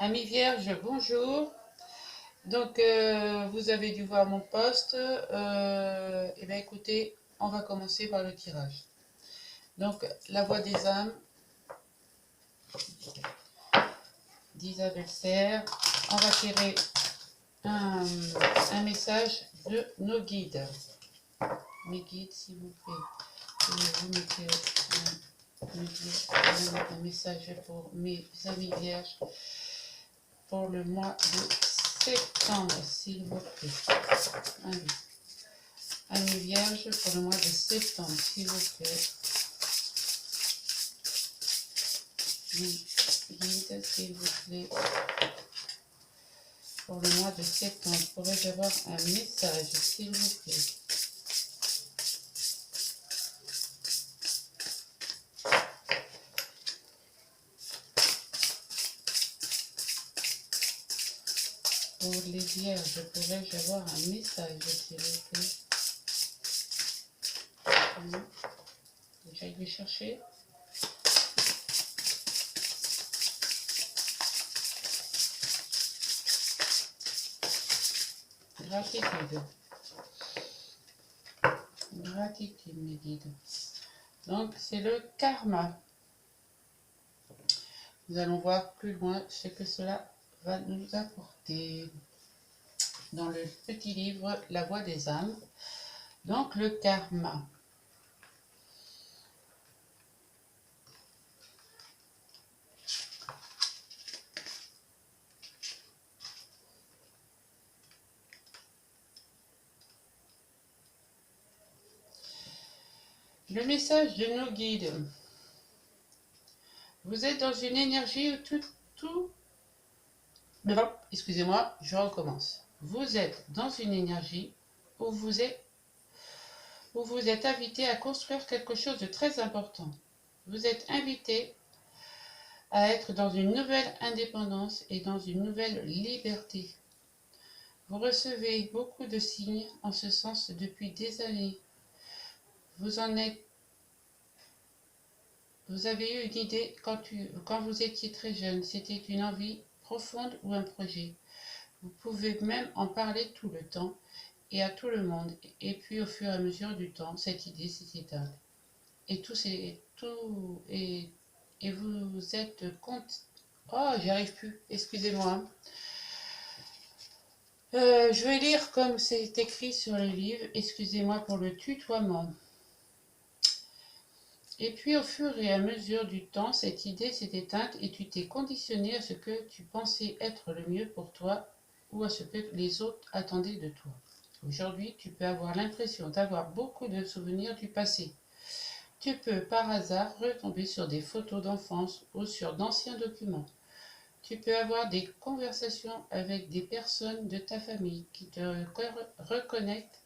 Amis vierges, bonjour. Donc, vous avez dû voir mon post. Et bien, écoutez, on va commencer par le tirage. Donc, la voix des âmes d'Isabelle Serre. On va tirer un message de nos guides. Mes guides, s'il vous plaît, vous mettez un message pour mes amis vierges pour le mois de septembre, s'il vous plaît. Allez. Amis vierges pour le mois de septembre, s'il vous plaît. Guide, s'il vous plaît. Pour le mois de septembre, pourrais-je avoir un message, s'il vous plaît? Pour les vierges, pourrais-je avoir un message, s'il vous plaît? J'aille le chercher. Gratitude. Gratitude, mes guides. Donc, c'est le karma. Nous allons voir plus loin ce que cela va nous apporter. Dans le petit livre La Voix des âmes. Donc, le karma. Le message de nos guides. Vous êtes dans une énergie où Non, excusez-moi, je recommence. Vous êtes dans une énergie où vous êtes invité à construire quelque chose de très important. Vous êtes invité à être dans une nouvelle indépendance et dans une nouvelle liberté. Vous recevez beaucoup de signes en ce sens depuis des années. Vous avez eu une idée quand vous étiez très jeune. C'était une envie profonde ou un projet. Vous pouvez même en parler tout le temps et à tout le monde. Et puis au fur et à mesure du temps, cette idée s'est éteinte. Et vous êtes compte. Oh, j'y arrive plus. Excusez-moi. Je vais lire comme c'est écrit sur le livre. Excusez-moi pour le tutoiement. Et puis au fur et à mesure du temps, cette idée s'est éteinte et tu t'es conditionné à ce que tu pensais être le mieux pour toi ou à ce que les autres attendaient de toi. Aujourd'hui, tu peux avoir l'impression d'avoir beaucoup de souvenirs du passé. Tu peux par hasard retomber sur des photos d'enfance ou sur d'anciens documents. Tu peux avoir des conversations avec des personnes de ta famille qui te reconnectent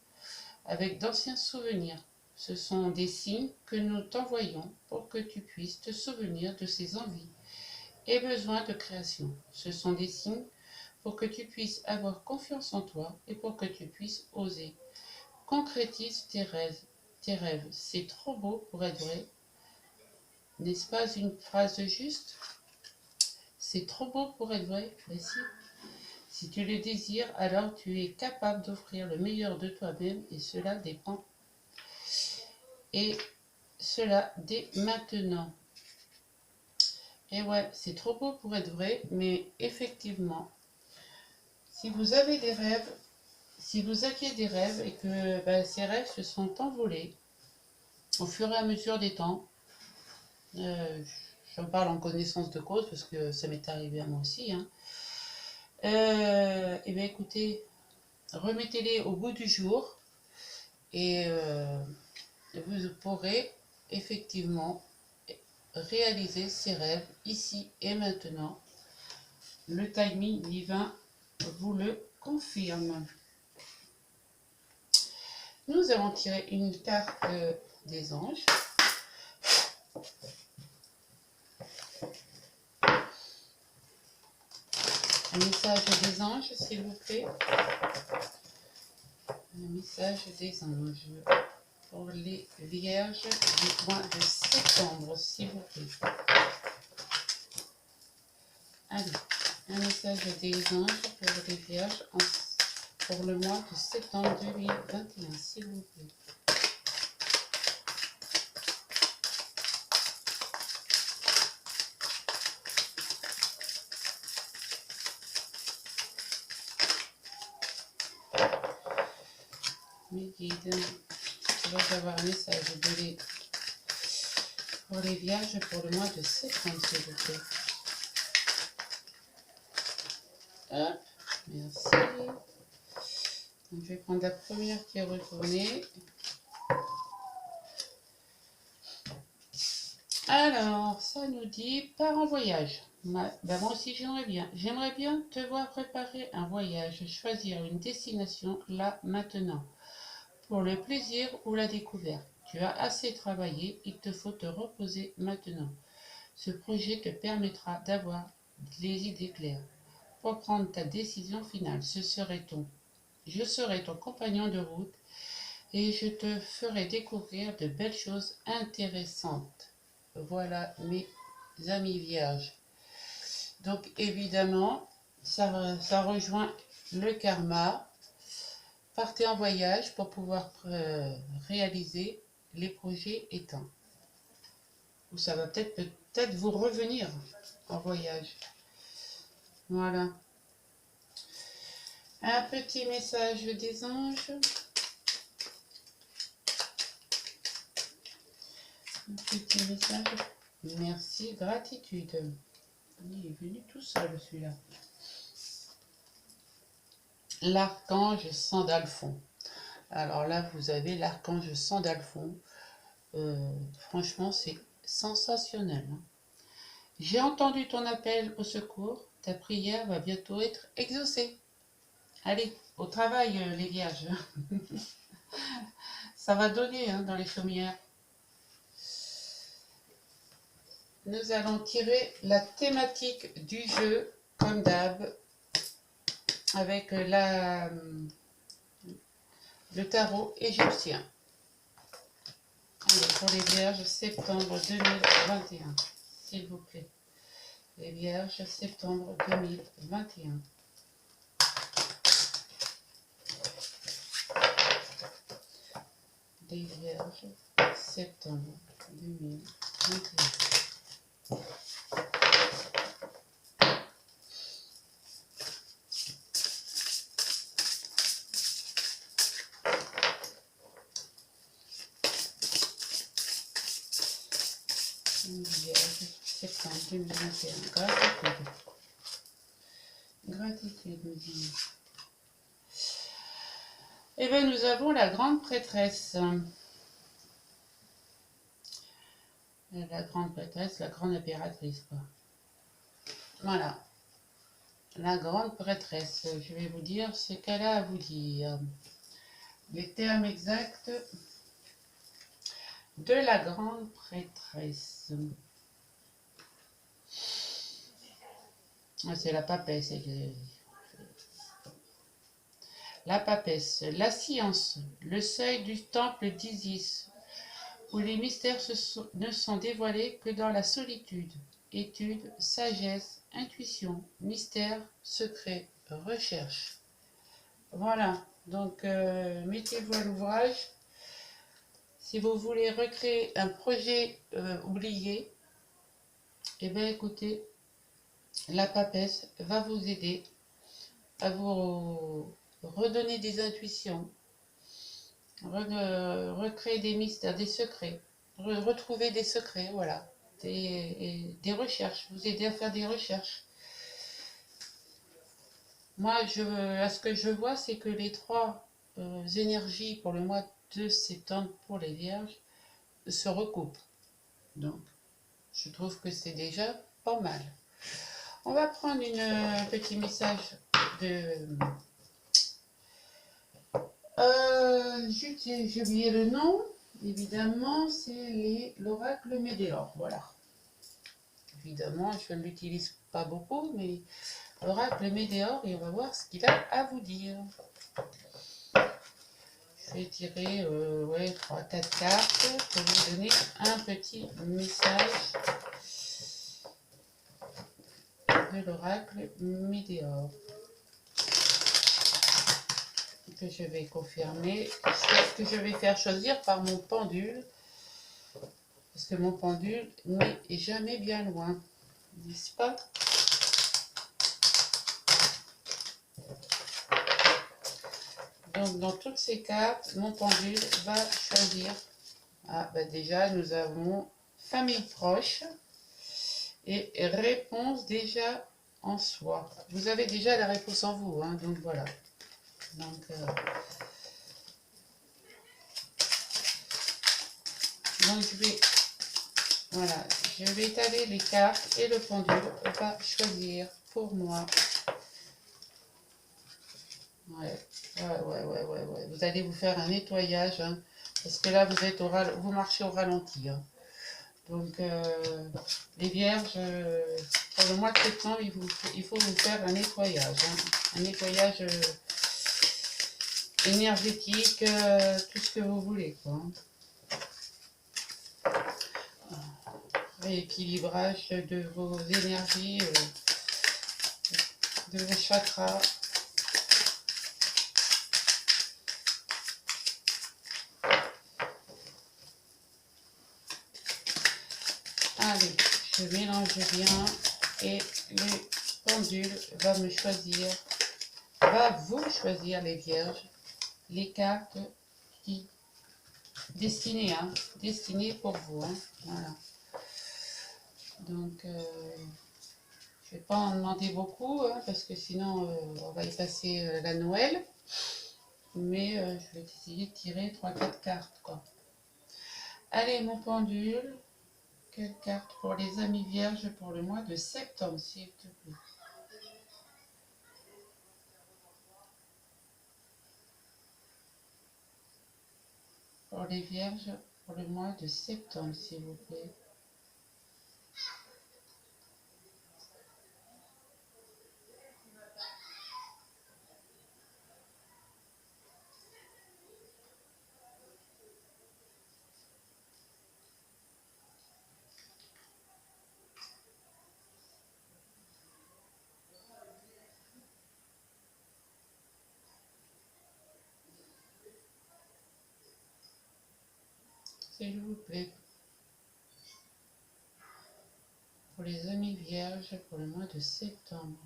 avec d'anciens souvenirs. Ce sont des signes que nous t'envoyons pour que tu puisses te souvenir de ces envies et besoins de création. Ce sont des signes pour que tu puisses avoir confiance en toi et pour que tu puisses oser. Concrétise tes rêves. C'est trop beau pour être vrai. N'est-ce pas une phrase juste? C'est trop beau pour être vrai? Ben si. Si tu le désires, alors tu es capable d'offrir le meilleur de toi-même et cela dépend. Et cela dès maintenant. Et ouais, c'est trop beau pour être vrai, mais effectivement, si vous avez des rêves, si vous aviez des rêves et que ces rêves se sont envolés au fur et à mesure des temps, j'en parle en connaissance de cause parce que ça m'est arrivé à moi aussi, hein. Et bien écoutez, remettez-les au goût du jour et vous pourrez effectivement réaliser ces rêves ici et maintenant. Le timing divin vous le confirme. Nous allons tirer une carte des anges. Un message des anges, s'il vous plaît. Un message des anges pour les vierges du mois de septembre, s'il vous plaît. Allez, Un message des anges pour les vierges pour le mois de septembre 2021, s'il vous plaît. Mes guides, je vais avoir un message pour les vierges pour le mois de septembre, s'il vous plaît. Hop, merci. Donc, je vais prendre la première qui est retournée. Alors, ça nous dit part en voyage. Moi aussi, j'aimerais bien. J'aimerais bien te voir préparer un voyage, choisir une destination là, maintenant. Pour le plaisir ou la découverte. Tu as assez travaillé, il te faut te reposer maintenant. Ce projet te permettra d'avoir les idées claires. Pour prendre ta décision finale, je serai ton compagnon de route et je te ferai découvrir de belles choses intéressantes. Voilà mes amis vierges. Donc évidemment, ça rejoint le karma. Partez en voyage pour pouvoir réaliser les projets éteints. Ou ça va peut-être vous revenir en voyage. Voilà. Un petit message des anges. Un petit message. Merci, gratitude. Il est venu tout seul celui-là. L'archange Sandalphon. Alors là, vous avez l'archange Sandalphon. Franchement, c'est sensationnel. J'ai entendu ton appel au secours. Ta prière va bientôt être exaucée. Allez, au travail, les vierges. Ça va donner dans les chaumières. Nous allons tirer la thématique du jeu, comme d'hab, avec le tarot égyptien. Allez, pour les vierges, septembre 2021, s'il vous plaît. Les vierges, septembre 2021. Les vierges, septembre 2021. Septembre 2021. Gratitude, nous disons. Eh bien, nous avons la grande prêtresse. La grande prêtresse, la grande impératrice, quoi. Voilà. La grande prêtresse. Je vais vous dire ce qu'elle a à vous dire. Les termes exacts de la grande prêtresse. C'est la papesse. La papesse. La science. Le seuil du temple d'Isis, où les mystères ne sont dévoilés que dans la solitude. Étude, sagesse, intuition, mystère, secret, recherche. Voilà, donc mettez-vous à l'ouvrage. Si vous voulez recréer un projet oublié, eh bien écoutez, la papesse va vous aider à vous redonner des intuitions, recréer des mystères, des secrets, retrouver des secrets, voilà, des recherches, vous aider à faire des recherches. Moi, à ce que je vois, c'est que les trois énergies pour le mois de septembre pour les vierges se recoupent. Donc, je trouve que c'est déjà pas mal. On va prendre un petit message de... j'ai oublié le nom. Évidemment, c'est l'oracle Médéor. Voilà. Évidemment, je ne l'utilise pas beaucoup, mais l'oracle Médéor, et on va voir ce qu'il a à vous dire. Je vais tirer 3-4 cartes pour vous donner un petit message. de l'oracle Météore que je vais confirmer, que je vais faire choisir par mon pendule, parce que mon pendule n'est jamais bien loin, n'est-ce pas? Donc dans toutes ces cartes, mon pendule va choisir. Ah bah déjà nous avons famille proche et réponse déjà en soi. Vous avez déjà la réponse en vous, hein, donc voilà. Donc, voilà, je vais étaler les cartes et le pendule va choisir pour moi. Ouais. Vous allez vous faire un nettoyage, hein, parce que là vous êtes vous marchez au ralenti. Hein. Donc les vierges, pour le mois de septembre, il faut vous faire un nettoyage. Hein. Un nettoyage énergétique, tout ce que vous voulez. Quoi. Rééquilibrage de vos énergies, de vos chakras. Allez, je mélange bien et le pendule va me choisir, va vous choisir les vierges, les cartes qui destinées, hein, destinées pour vous. Hein, voilà. Donc, je ne vais pas en demander beaucoup, hein, parce que sinon on va y passer la Noël. Mais je vais essayer de tirer 3-4 cartes, quoi. Allez, mon pendule. Quelle carte pour les amis vierges pour le mois de septembre, s'il te plaît? Pour les vierges pour le mois de septembre, s'il vous plaît. S'il vous plaît. Pour les amis vierges pour le mois de septembre.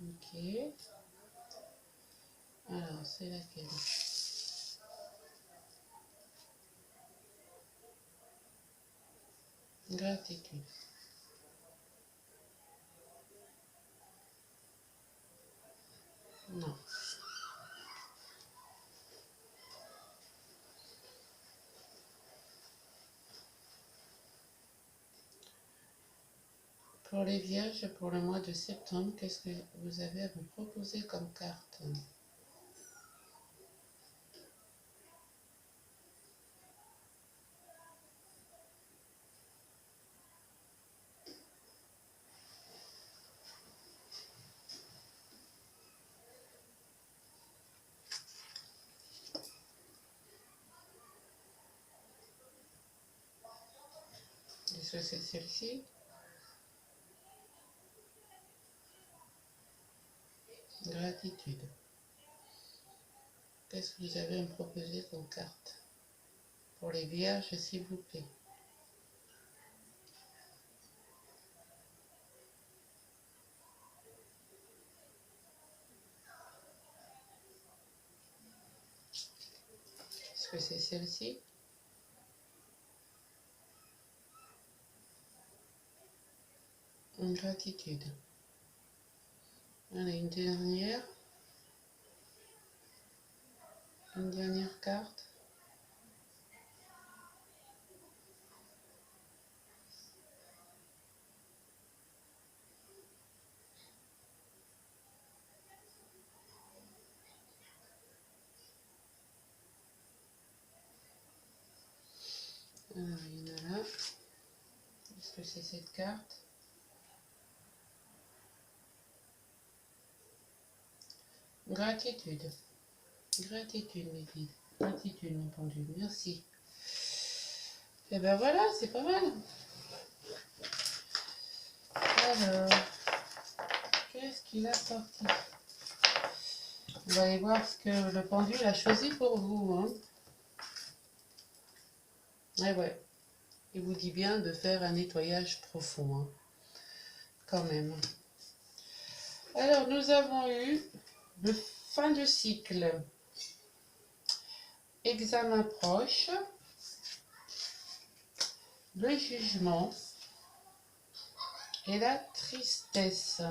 Ok. Alors, c'est laquelle? Gratitude. Non. Pour les vierges, pour le mois de septembre, qu'est-ce que vous avez à me proposer comme carte? Est-ce que c'est celle-ci? Gratitude. Qu'est-ce que vous avez à me proposer comme carte? Pour les vierges, s'il vous plaît. Est-ce que c'est celle-ci? Gratitude. Allez, une dernière. Une dernière carte. Alors, il y en a là. Est-ce que c'est cette carte? Gratitude. Gratitude, mes filles. Gratitude, mon pendu. Merci. Et ben voilà, c'est pas mal. Alors, qu'est-ce qu'il a sorti? On va aller voir ce que le pendule a choisi pour vous. Hein. Eh ouais, il vous dit bien de faire un nettoyage profond. Hein. Quand même. Alors, nous avons eu le fin de cycle. Examen proche. Le jugement. Et la tristesse.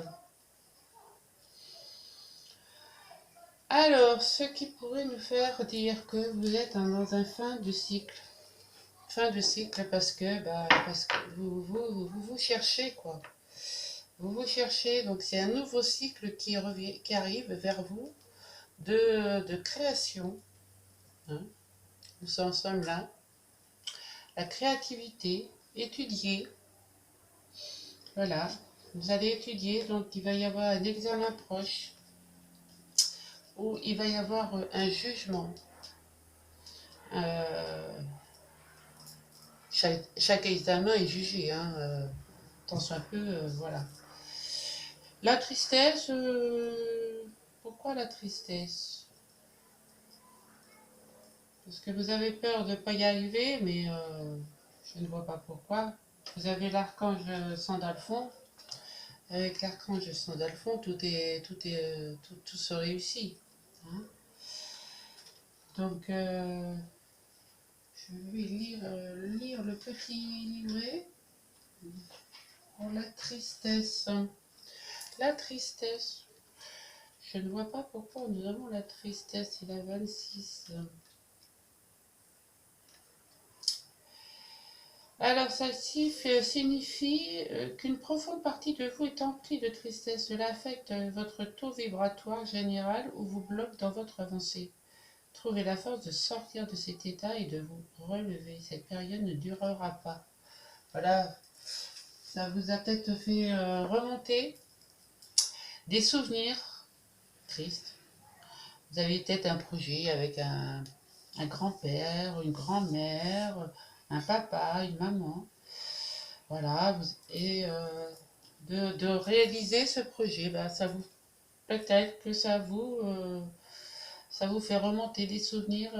Alors, ce qui pourrait nous faire dire que vous êtes dans un fin de cycle. Fin de cycle parce que vous cherchez quoi. Vous cherchez, donc c'est un nouveau cycle qui arrive vers vous de création. Hein. Nous en sommes là. La créativité, étudier. Voilà, vous allez étudier, donc il va y avoir un examen proche où il va y avoir un jugement. Chaque examen est jugé, hein, tant soit peu, voilà. La tristesse, pourquoi la tristesse? Parce que vous avez peur de ne pas y arriver, mais je ne vois pas pourquoi. Vous avez l'archange Sandalphon. Avec l'archange Sandalphon, tout se réussit. Hein. Donc, je vais lire le petit livret pour la tristesse. La tristesse. Je ne vois pas pourquoi nous avons la tristesse. Il a 26. Alors, celle-ci signifie qu'une profonde partie de vous est emplie de tristesse. Cela affecte votre taux vibratoire général ou vous bloque dans votre avancée. Trouvez la force de sortir de cet état et de vous relever. Cette période ne durera pas. Voilà, ça vous a peut-être fait remonter des souvenirs tristes. Vous avez peut-être un projet avec un grand-père, une grand-mère, un papa, une maman. Voilà, et de réaliser ce projet, bah, ça vous peut-être que ça vous fait remonter des souvenirs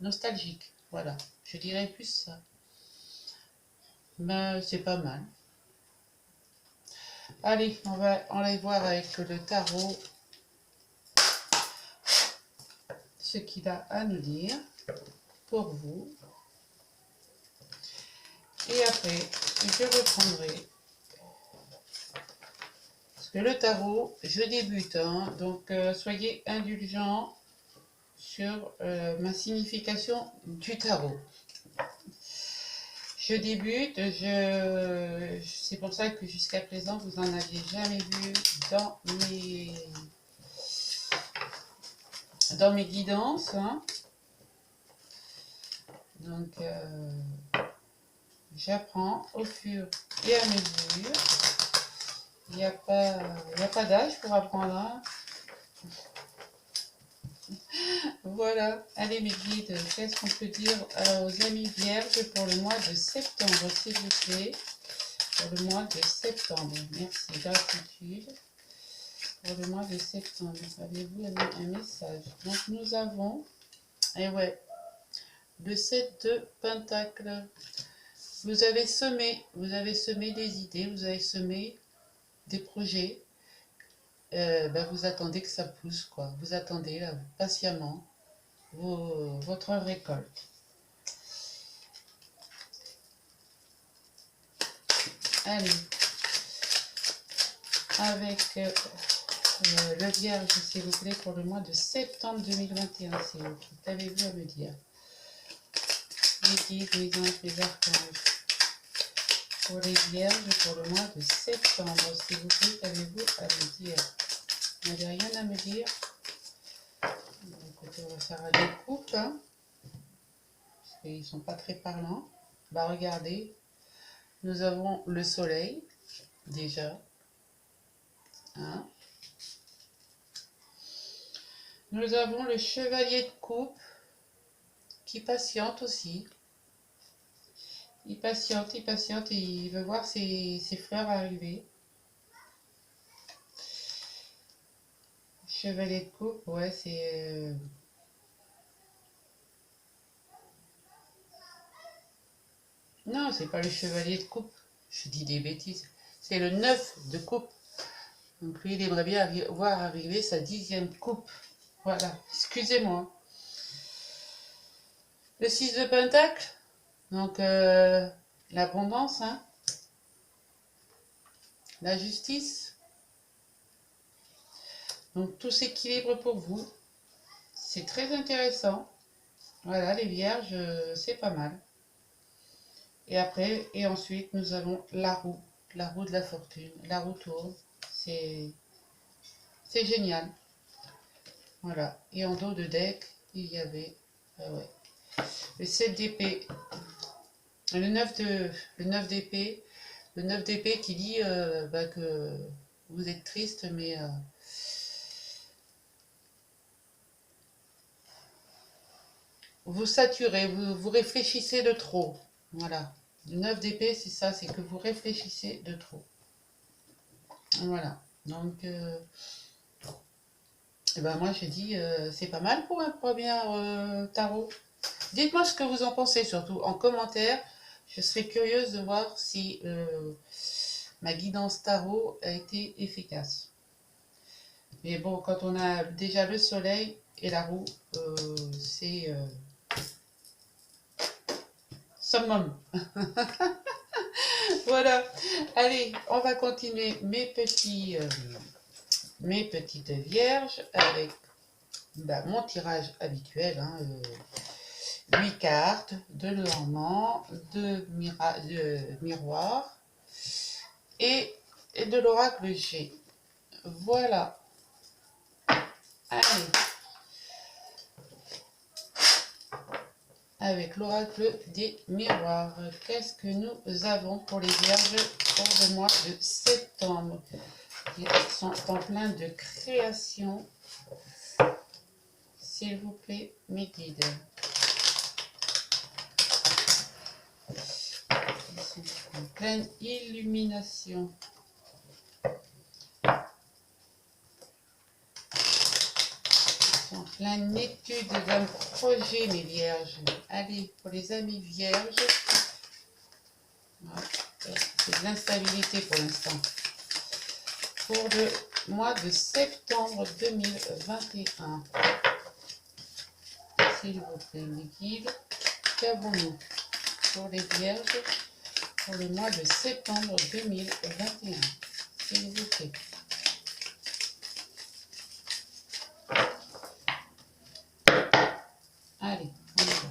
nostalgiques. Voilà, je dirais plus ça. Mais c'est pas mal. Allez, on va aller voir avec le tarot ce qu'il a à nous dire pour vous. Et après, je reprendrai. Parce que le tarot, je débute, hein, donc soyez indulgents sur ma signification du tarot. Je débute, c'est pour ça que jusqu'à présent, vous n'en aviez jamais vu dans mes guidances. Hein. Donc, j'apprends au fur et à mesure. Il n'y a pas d'âge pour apprendre. Hein. Voilà, allez mes guides, qu'est-ce qu'on peut dire aux amis vierges pour le mois de septembre, s'il vous plaît? Pour le mois de septembre, merci, gratitude. Pour le mois de septembre, avez-vous un message? Donc nous avons, et ouais, le 7 de Pentacle. Vous avez semé des idées, vous avez semé des projets. Vous attendez que ça pousse, quoi. Vous attendez là, patiemment votre récolte. Allez, avec le Vierge, s'il vous plaît, pour le mois de septembre 2021, s'il vous plaît. Qu'avez-vous à me dire? Les guides, les anges, les archanges. Pour les Vierges, pour le mois de septembre, s'il vous plaît, qu'avez-vous à me dire? Vous n'avez rien à me dire? Écoutez, on va faire des coupes, hein, parce qu'ils ne sont pas très parlants. Bah, regardez, nous avons le soleil, déjà. Hein. Nous avons le chevalier de coupe qui patiente aussi. Il patiente et il veut voir ses fleurs arriver. Chevalier de coupe, ouais, c'est... Non, c'est pas le chevalier de coupe. Je dis des bêtises. C'est le 9 de coupe. Donc lui, il aimerait bien voir arriver sa 10e coupe. Voilà, excusez-moi. Le 6 de pentacle, donc l'abondance, hein, la justice. Donc tout s'équilibre pour vous. C'est très intéressant. Voilà, les vierges, c'est pas mal. Et après, et ensuite, nous avons la roue de la fortune. La roue tourne. C'est génial. Voilà. Et en dos de deck, il y avait ouais, le 7 d'épée, le 9 d'épée, le 9 d'épée qui dit que vous êtes triste, mais vous saturez, vous réfléchissez de trop. Voilà. Le 9 d'épée, c'est ça, c'est que vous réfléchissez de trop. Voilà. Donc, ben moi j'ai dit, c'est pas mal pour un premier tarot. Dites-moi ce que vous en pensez, surtout en commentaire. Je serais curieuse de voir si ma guidance tarot a été efficace. Mais bon, quand on a déjà le soleil et la roue, c'est summum. Voilà. Allez, on va continuer mes petites vierges avec mon tirage habituel. Hein, 8 cartes, de l'ornement, de miroir et de l'oracle G. Voilà. Allez. Avec l'oracle des miroirs, qu'est-ce que nous avons pour les vierges pour le mois de septembre? Ils sont en plein de création. S'il vous plaît, mes guides. Ils sont en pleine illumination. En pleine étude d'un projet, mes vierges. Allez, pour les amis vierges, c'est de l'instabilité pour l'instant. Pour le mois de septembre 2021. S'il vous plaît, mes guides, qu'avons-nous pour les vierges pour le mois de septembre 2021? S'il vous plaît. Allez, on y va.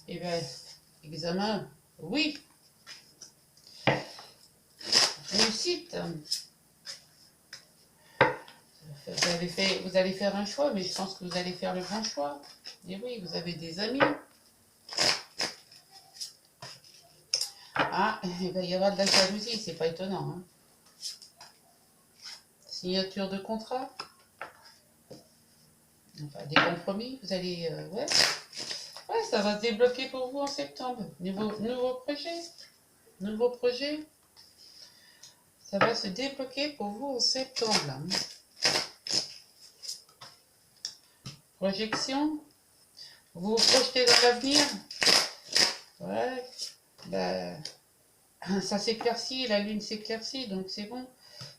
Eh bien, examen, oui. Réussite. Vous allez faire un choix, mais je pense que vous allez faire le bon choix. Et oui, vous avez des amis. Ah, il va y avoir de la jalousie, c'est pas étonnant. Hein. Signature de contrat. Enfin, des compromis, vous allez... ouais. Ouais, ça va se débloquer pour vous en septembre. Nouveau projet. Nouveau projet. Ça va se débloquer pour vous en septembre. Là. Projection. Vous vous projetez dans l'avenir. Ouais. Ben, ça s'éclaircit, la lune s'éclaircit, donc c'est bon.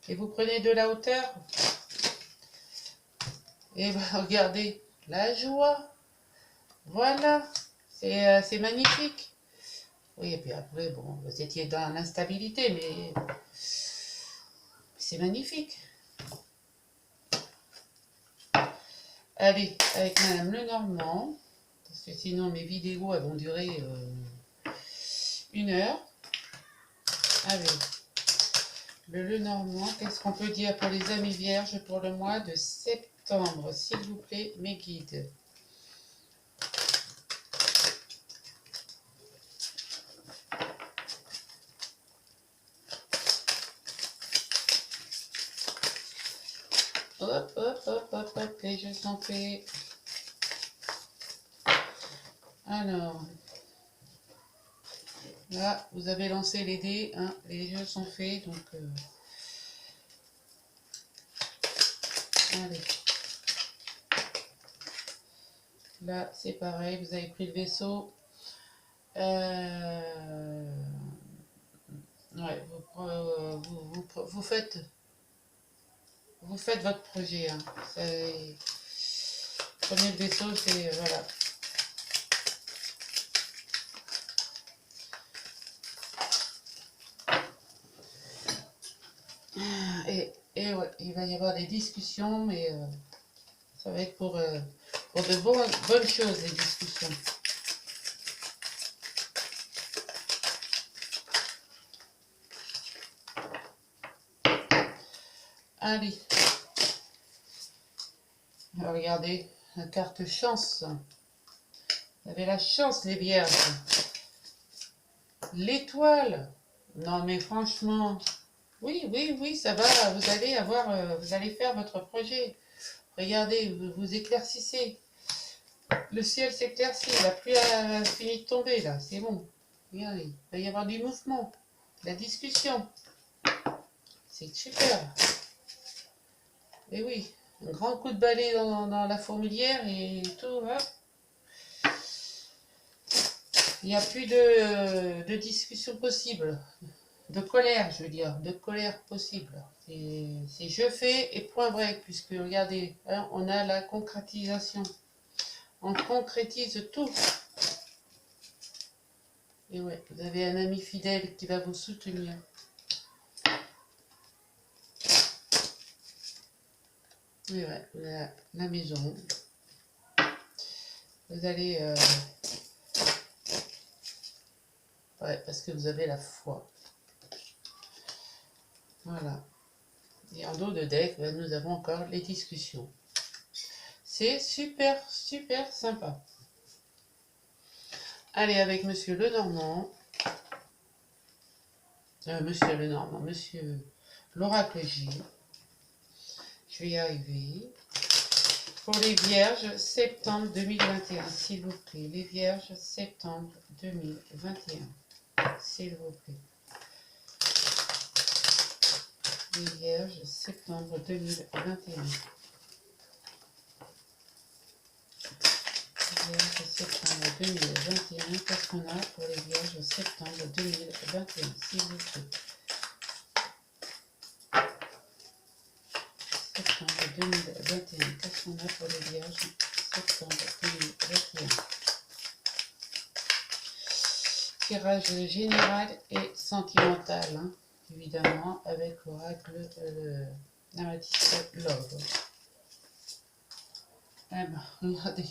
Et vous prenez de la hauteur. Et ben, regardez, la joie. Voilà. C'est magnifique. Oui, et puis après, bon, vous étiez dans l'instabilité, mais c'est magnifique. Allez, avec Madame Lenormand, parce que sinon mes vidéos elles vont durer 1 heure. Avec le Lenormand, qu'est-ce qu'on peut dire pour les amis vierges pour le mois de septembre? S'il vous plaît, mes guides. Hop, hop, hop, hop, hop, les jeux sont faits. Alors, là, vous avez lancé les dés, hein, les jeux sont faits, donc... allez. Là, c'est pareil, vous avez pris le vaisseau. Ouais, vous faites votre projet. Hein. Prenez le vaisseau, c'est... voilà. Et ouais, il va y avoir des discussions, mais ça va être pour de bonnes choses, les discussions. Allez. Alors, regardez, la carte chance. Vous avez la chance, les vierges. L'étoile. Non, mais franchement... Oui, oui, oui, ça va, vous allez avoir, vous allez faire votre projet. Regardez, vous éclaircissez. Le ciel s'éclaircit, la pluie a fini de tomber, là, c'est bon. Regardez, il va y avoir du mouvement, de la discussion. C'est super. Et oui, un grand coup de balai dans la fourmilière et tout, hein. Il n'y a plus de discussion possible. De colère, je veux dire, de colère possible. C'est je fais et point break, puisque regardez, hein, on a la concrétisation. On concrétise tout. Et ouais, vous avez un ami fidèle qui va vous soutenir. Et ouais, la maison. Vous allez... ouais, parce que vous avez la foi. Voilà. Et en dos de deck, nous avons encore les discussions. C'est super, super sympa. Allez, avec Monsieur Lenormand. Monsieur Lenormand, Monsieur l'Oracle J. Je vais y arriver. Pour les Vierges, septembre 2021, s'il vous plaît. Les Vierges, septembre 2021, s'il vous plaît. Les Vierges, septembre 2021. Vierge septembre 2021, qu'est-ce qu'on a pour les Vierges septembre 2021, s'il vous plaît. Septembre 2021, qu'est-ce qu'on a pour les Vierges septembre 2021. Tirage général et sentimental, hein, évidemment, avec l'oracle Amethyst Love. Eh ben, regardez.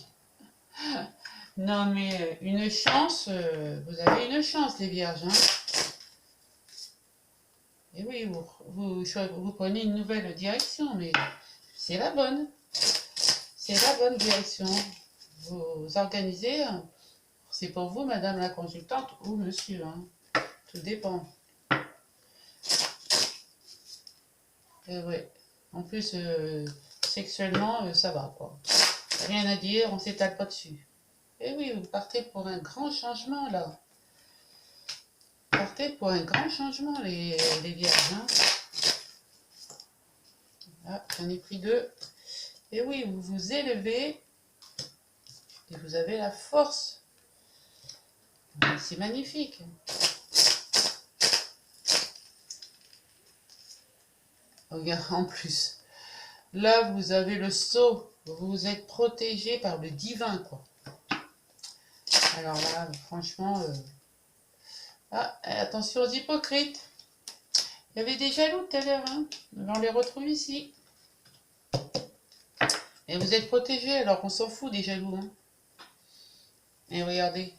Non mais une chance, vous avez une chance les vierges. Hein. Et oui, vous prenez une nouvelle direction, mais c'est la bonne. C'est la bonne direction. Vous organisez, c'est pour vous madame la consultante ou monsieur. Hein. Tout dépend. Et ouais. En plus, sexuellement, ça va quoi. Rien à dire, on s'étale pas dessus. Et oui, vous partez pour un grand changement là. Vous partez pour un grand changement les vierges. Hein. Ah, j'en ai pris deux. Et oui, vous vous élevez et vous avez la force. C'est magnifique. Regarde, en plus. Là, vous avez le sceau. Vous êtes protégé par le divin, quoi. Alors là, franchement... Ah, attention aux hypocrites. Il y avait des jaloux tout à l'heure. Hein. On les retrouve ici. Et vous êtes protégé, alors qu'on s'en fout des jaloux. Hein. Et regardez.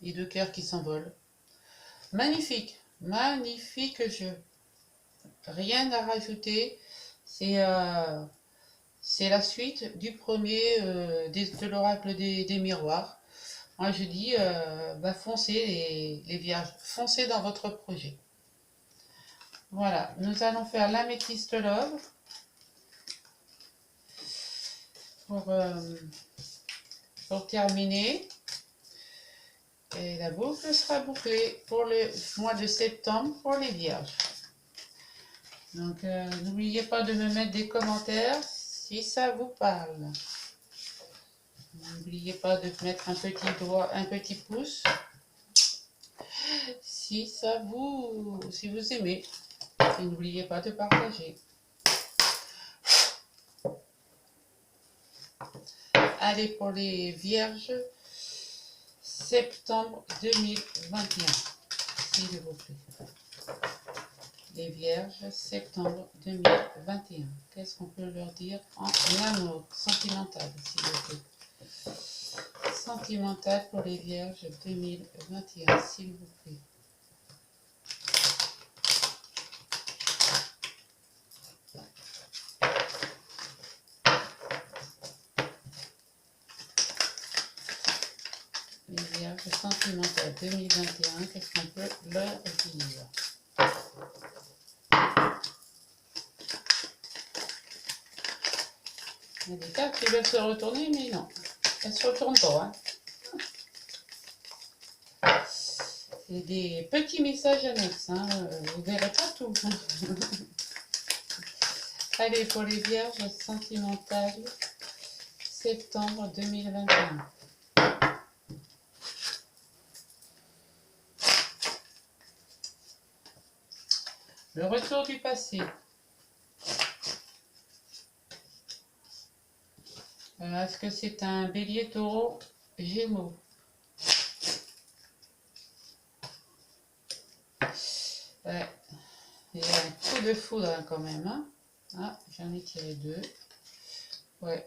Les deux cœurs qui s'envolent. Magnifique. Magnifique jeu. Rien à rajouter. C'est la suite du premier de l'oracle des miroirs. Moi je dis, foncez les vierges, foncez dans votre projet. Voilà, nous allons faire l'Amethyst Love. pour terminer. Et la boucle sera bouclée pour le mois de septembre pour les vierges. Donc n'oubliez pas de me mettre des commentaires si ça vous parle. N'oubliez pas de mettre un petit doigt, un petit pouce si vous aimez. Et n'oubliez pas de partager. Allez pour les vierges, septembre 2021, s'il vous plaît. Les vierges, septembre 2021. Qu'est-ce qu'on peut leur dire en amour sentimental, s'il vous plaît. Sentimental pour les vierges 2021, s'il vous plaît. Les vierges sentimentales 2021, qu'est-ce qu'on peut leur dire? Il y a des cartes qui veulent se retourner, mais non, elles ne se retournent pas. Hein. C'est des petits messages annexes, hein. Vous ne verrez pas tout. Allez, pour les vierges sentimentales, septembre 2021. Le retour du passé. Est-ce que c'est un bélier, taureau, gémeaux? Ouais. Il y a un coup de foudre hein, quand même. Hein. Ah, j'en ai tiré deux. Ouais.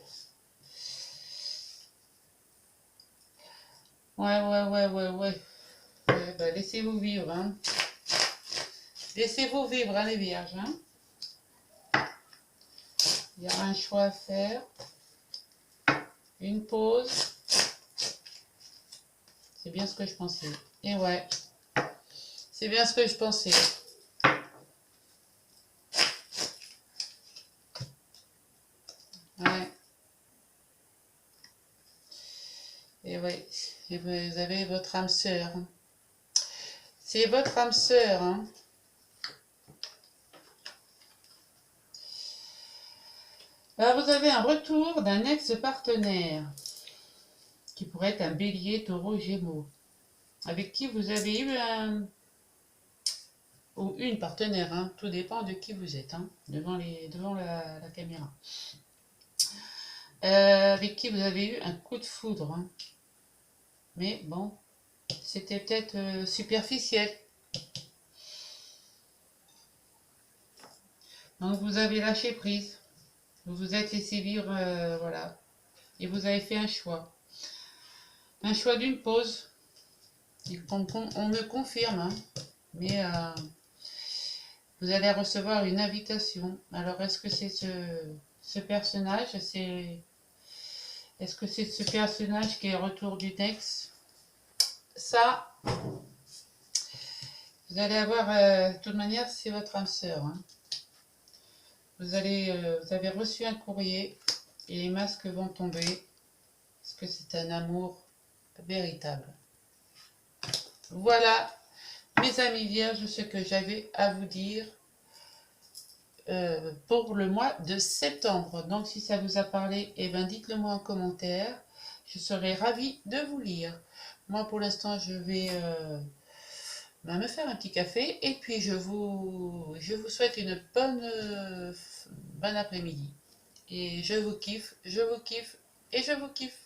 Ouais. Bah, laissez-vous vivre. Hein. Laissez-vous vivre, hein, les vierges. Hein. Il y a un choix à faire. Une pause. C'est bien ce que je pensais. Et ouais. C'est bien ce que je pensais. Ouais. Et ouais. Et vous avez votre âme sœur. C'est votre âme sœur. Hein. Alors, vous avez un retour d'un ex-partenaire qui pourrait être un bélier, taureau, gémeaux, avec qui vous avez eu un ou une partenaire, hein, tout dépend de qui vous êtes, hein, devant la caméra, avec qui vous avez eu un coup de foudre, hein. Mais bon, c'était peut-être superficiel. Donc vous avez lâché prise, vous vous êtes laissé vivre, voilà, et vous avez fait un choix d'une pause. On me confirme, hein, mais vous allez recevoir une invitation. Alors, est-ce que c'est ce personnage? Est-ce que c'est ce personnage qui est retour du ex? Ça, vous allez avoir, de toute manière, c'est votre âme sœur. Hein. Vous avez reçu un courrier et les masques vont tomber. Parce que c'est un amour véritable. Voilà, mes amis vierges, ce que j'avais à vous dire pour le mois de septembre. Donc si ça vous a parlé, eh ben, dites-le moi en commentaire. Je serai ravie de vous lire. Moi pour l'instant je vais me faire un petit café et puis je vous souhaite une bonne après-midi. Et je vous kiffe et je vous kiffe.